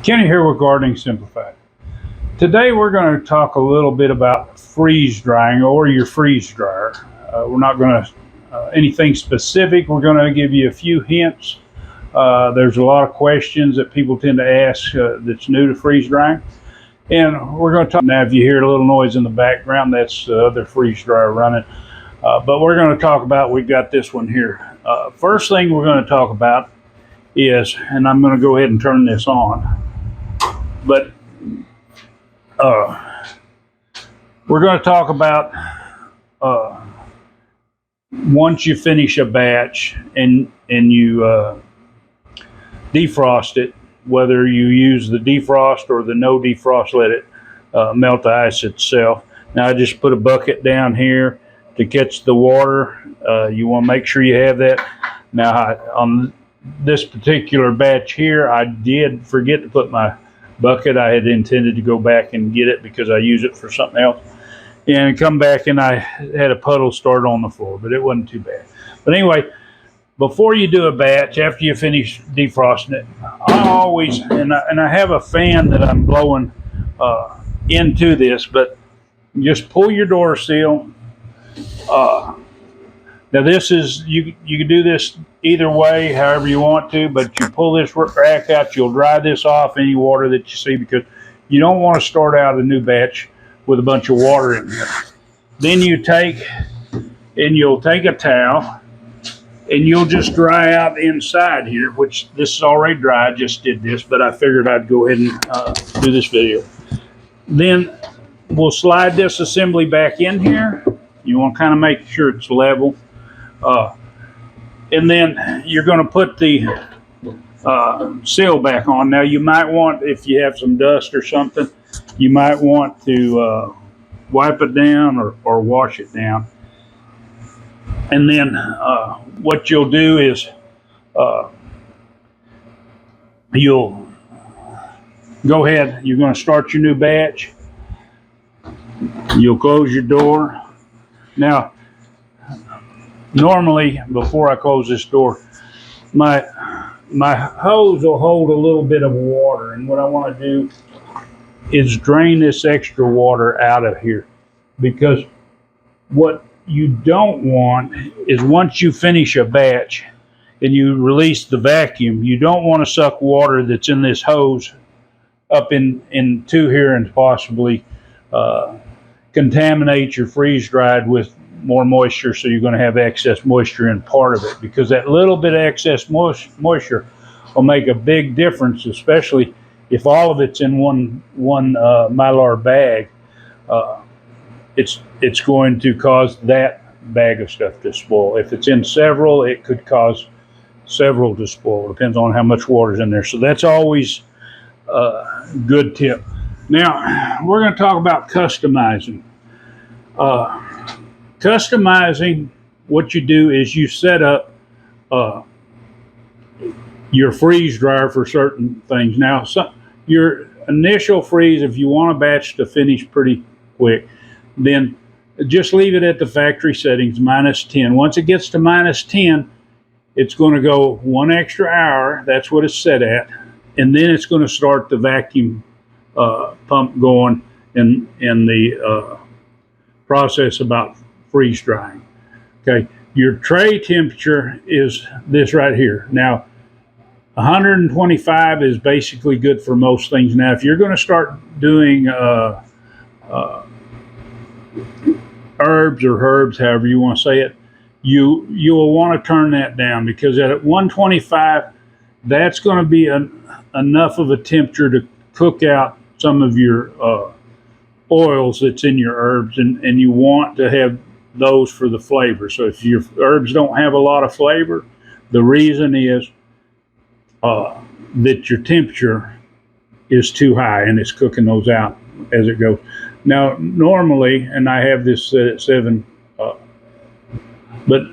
Kenny here with Gardening Simplified. Today we're going to talk a little bit about freeze drying or your freeze dryer. We're not going to anything specific. We're going to give you a few hints. There's a lot of questions that people tend to ask that's new to freeze drying. And we're going to talk now. If you hear a little noise in the background, that's the other freeze dryer running. But we're going to talk about, we've got this one here. First thing we're going to talk about is, and I'm going to go ahead and turn this on. But we're going to talk about once you finish a batch and you defrost it, whether you use the defrost or the no defrost, let it melt the ice itself. Now I just put a bucket down here to catch the water. You want to make sure you have that. Now on this particular batch here, I did forget to put my bucket. I had intended to go back and get it because I use it for something else, and come back and I had a puddle start on the floor, but it wasn't too bad. But anyway, before you do a batch, after you finish defrosting it, I always, and I have a fan that I'm blowing into this, but just pull your door seal. Now this is, you can do this either way, however you want to, but you pull this rack out, you'll dry this off any water that you see, because you don't want to start out a new batch with a bunch of water in here. Then you take, and you'll take a towel, and you'll just dry out inside here, which this is already dry. I just did this, but I figured I'd go ahead and do this video. Then we'll slide this assembly back in here. You want to kind of make sure it's level. And then you're going to put the seal back on. Now you might want, if you have some dust or something, you might want to wipe it down or wash it down. And then what you'll do is you'll go ahead, you're going to start your new batch. You'll close your door. Now, normally, before I close this door, my hose will hold a little bit of water, and what I want to do is drain this extra water out of here, because what you don't want is, once you finish a batch and you release the vacuum, you don't want to suck water that's in this hose up into here and possibly contaminate your freeze dried with more moisture, so you're going to have excess moisture in part of it, because that little bit of excess moisture will make a big difference, especially if all of it's in one Mylar bag. It's going to cause that bag of stuff to spoil. If it's in several, it could cause several to spoil. It depends on how much water's in there. So that's always a good tip. Now we're going to talk about customizing. Customizing, what you do is you set up your freeze dryer for certain things. Now, your initial freeze, if you want a batch to finish pretty quick, then just leave it at the factory settings, -10. Once it gets to -10, it's going to go one extra hour. That's what it's set at. And then it's going to start the vacuum pump going in the process about freeze drying. Okay, your tray temperature is this right here. Now 125 is basically good for most things. Now if you're going to start doing herbs or herbs, however you want to say it, you will want to turn that down, because at 125, that's going to be enough of a temperature to cook out some of your oils that's in your herbs, and you want to have those for the flavor. So if your herbs don't have a lot of flavor, the reason is that your temperature is too high and it's cooking those out as it goes. Now normally, and I have this set at 7, but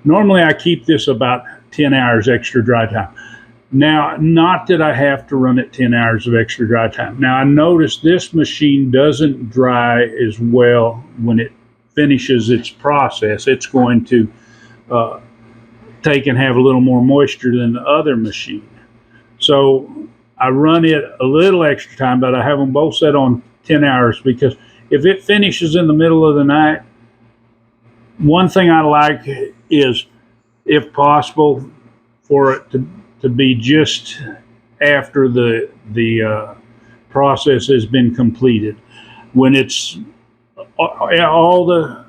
normally I keep this about 10 hours extra dry time. Now, not that I have to run it 10 hours of extra dry time. Now I noticed this machine doesn't dry as well when it finishes its process. It's going to take and have a little more moisture than the other machine. So I run it a little extra time, but I have them both set on 10 hours because if it finishes in the middle of the night, one thing I like is, if possible, for it to be just after the process has been completed. When it's all the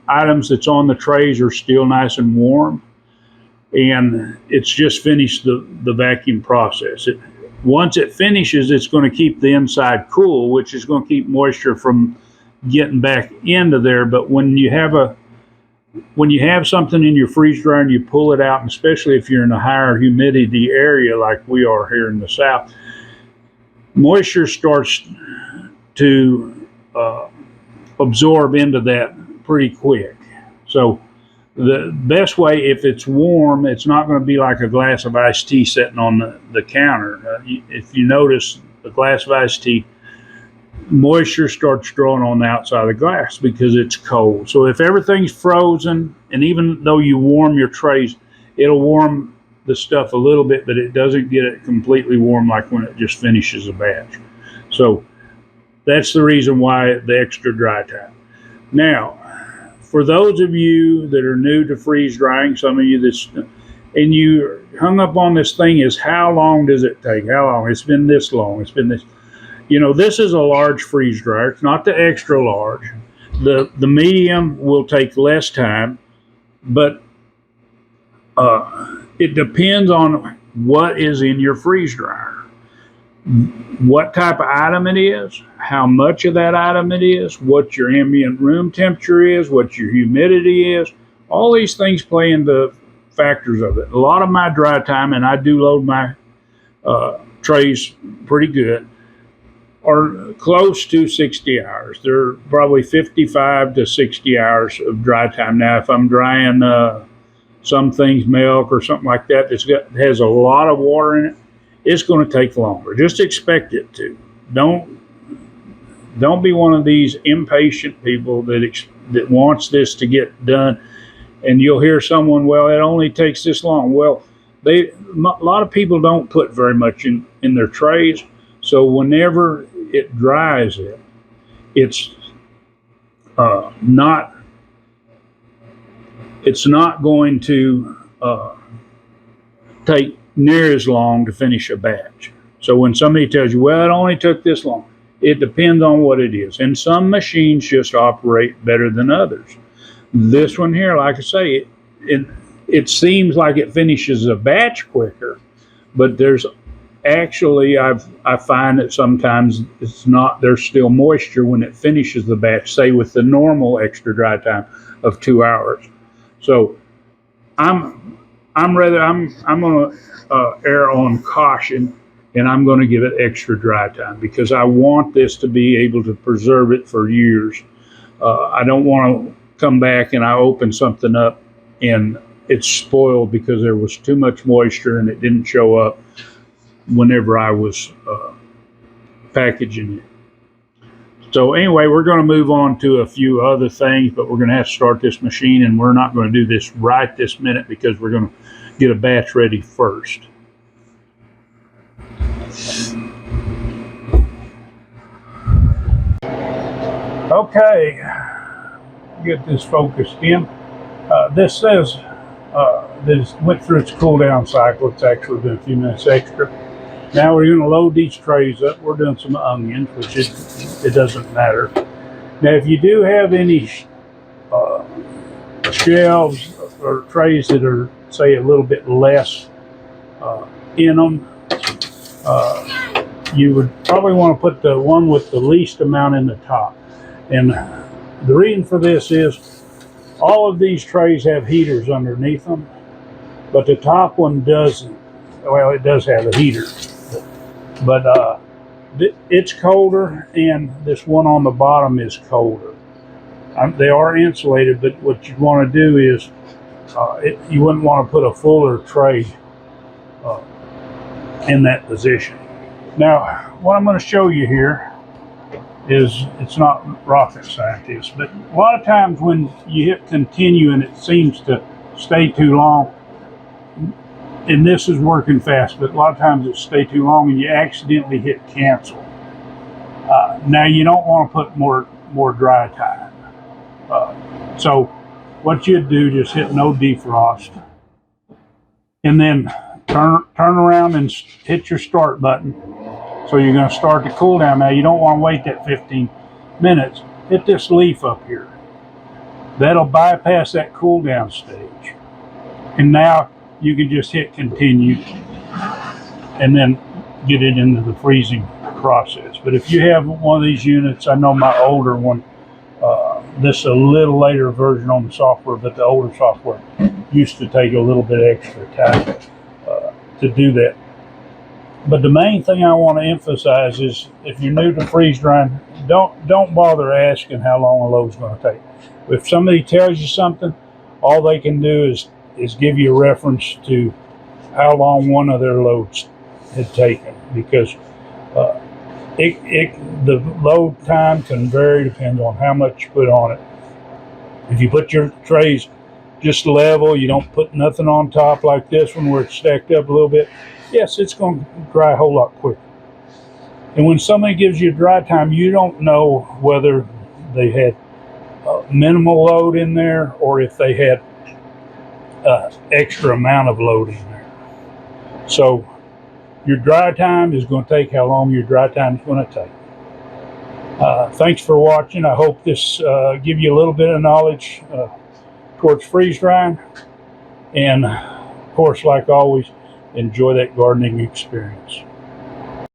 items that's on the trays are still nice and warm, and it's just finished the vacuum process. Once it finishes, it's going to keep the inside cool, which is going to keep moisture from getting back into there. But when you have something in your freeze dryer and you pull it out, and especially if you're in a higher humidity area like we are here in the South, moisture starts to absorb into that pretty quick. So the best way, if it's warm, it's not going to be like a glass of iced tea sitting on the counter. If you notice, the glass of iced tea, moisture starts drawing on the outside of the glass because it's cold. So if everything's frozen, and even though you warm your trays, it'll warm the stuff a little bit, but it doesn't get it completely warm like when it just finishes a batch. So that's the reason why the extra dry time. Now, for those of you that are new to freeze drying, some of you and you hung up on this thing is, how long does it take? How long? It's been this long. It's been this. This is a large freeze dryer. It's not the extra large. The medium will take less time, but it depends on what is in your freeze dryer, what type of item it is, how much of that item it is, what your ambient room temperature is, what your humidity is. All these things play into factors of it. A lot of my dry time, and I do load my trays pretty good, are close to 60 hours. They're probably 55 to 60 hours of dry time. Now, if I'm drying some things, milk or something like that, has a lot of water in it, it's going to take longer. Just expect it to. Don't be one of these impatient people that wants this to get done. And you'll hear someone, well, it only takes this long. Well, a lot of people don't put very much in their trays. So whenever it dries, it's not going to take near as long to finish a batch. So when somebody tells you, well, it only took this long, it depends on what it is. And some machines just operate better than others. This one here, like I say, it seems like it finishes a batch quicker, but there's actually, I find that sometimes it's not, there's still moisture when it finishes the batch, say with the normal extra dry time of 2 hours. So I'm going to err on caution, and I'm going to give it extra dry time because I want this to be able to preserve it for years. I don't want to come back and I open something up and it's spoiled because there was too much moisture and it didn't show up whenever I was packaging it. So anyway, we're going to move on to a few other things, but we're going to have to start this machine, and we're not going to do this right this minute because we're going to get a batch ready first. Okay, get this focused in. This says that it went through its cool down cycle. It's actually been a few minutes extra. Now we're going to load these trays up. We're doing some onions, which it doesn't matter. Now, if you do have any shelves or trays that are, say, a little bit less in them, you would probably want to put the one with the least amount in the top. And the reason for this is all of these trays have heaters underneath them, but the top one doesn't. Well, it does have a heater, but it's colder, and this one on the bottom is colder. They are insulated, but what you want to do is you wouldn't want to put a fuller tray in that position. Now, what I'm going to show you here is, it's not rocket scientist, but a lot of times when you hit continue and it seems to stay too long, and this is working fast, but a lot of times it stay too long and you accidentally hit cancel. Now you don't want to put more dry time. So what you'd do, just hit no defrost, and then turn around and hit your start button. So you're going to start the cool down. Now you don't want to wait that 15 minutes. Hit this leaf up here. That'll bypass that cool down stage. And now you can just hit continue and then get it into the freezing process. But if you have one of these units, I know my older one, this is a little later version on the software, but the older software used to take a little bit extra time to do that. But the main thing I want to emphasize is, if you're new to freeze drying, don't bother asking how long a load's going to take. If somebody tells you something, all they can do is give you a reference to how long one of their loads had taken, because the load time can vary depending on how much you put on it. If you put your trays just level, you don't put nothing on top like this one where it's stacked up a little bit, yes, it's going to dry a whole lot quicker. And when somebody gives you a dry time, you don't know whether they had minimal load in there or if they had extra amount of load in there. So your dry time is going to take how long your dry time is going to take. Thanks for watching. I hope this give you a little bit of knowledge towards freeze drying. And of course, like always, enjoy that gardening experience.